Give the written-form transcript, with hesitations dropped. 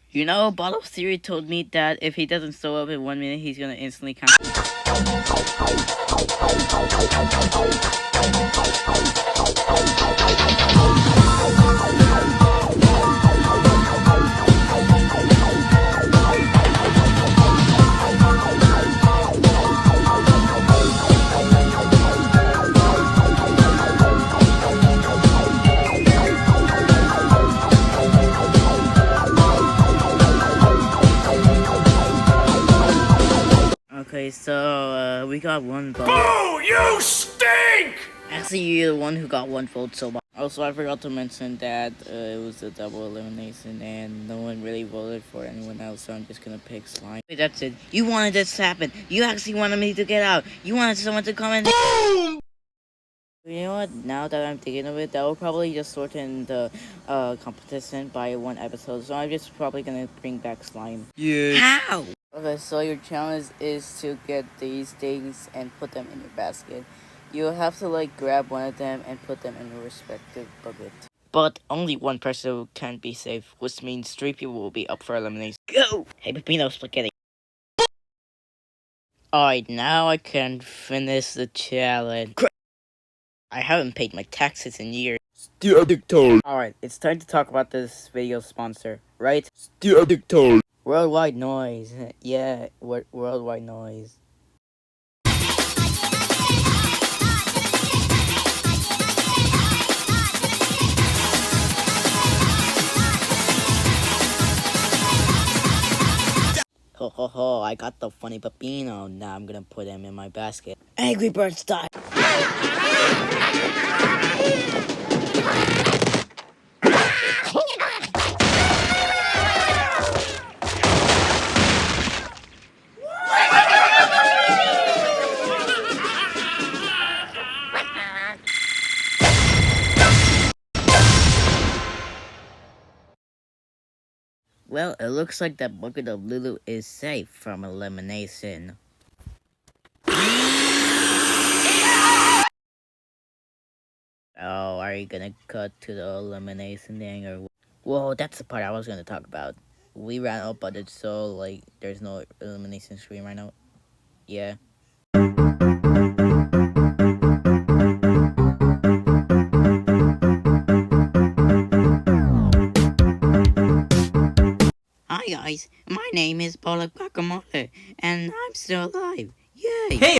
You know, Bottle Theory told me that if he doesn't show up in 1 minute, he's gonna instantly cancel. Okay, so, we got one vote. Boo! You stink! Actually, you're the one who got one vote so far. Also, I forgot to mention that it was a double elimination and no one really voted for anyone else, so I'm just gonna pick Slime. Wait, that's it. You wanted this to happen. You actually wanted me to get out. You wanted someone to come in. Boom! You know what? Now that I'm thinking of it, that will probably just shorten the competition by one episode, so I'm just probably gonna bring back Slime. Yeah. How? Okay, so your challenge is to get these things and put them in your basket. You have to like grab one of them and put them in your respective bucket. But only one person can be safe, which means 3 people will be up for elimination. Go! Hey, Pepino Spaghetti. Alright, now I can finish the challenge. I haven't paid my taxes in years. Steer a dictator. Alright, it's time to talk about this video sponsor, right? Steer a dictator. Worldwide Noise. Yeah, Worldwide Noise. Ho ho ho, I got the funny Pepino. Now I'm gonna put him in my basket. Angry Bird style. Well, it looks like that bucket of Lulu is safe from elimination. Oh, are you gonna cut to the elimination thing or what? Whoa, that's the part I was gonna talk about. We ran out, but it's so, like, there's no elimination screen right now. Yeah. Hi guys, my name is Bollock Guacamole, and I'm still alive. Yay! Hey!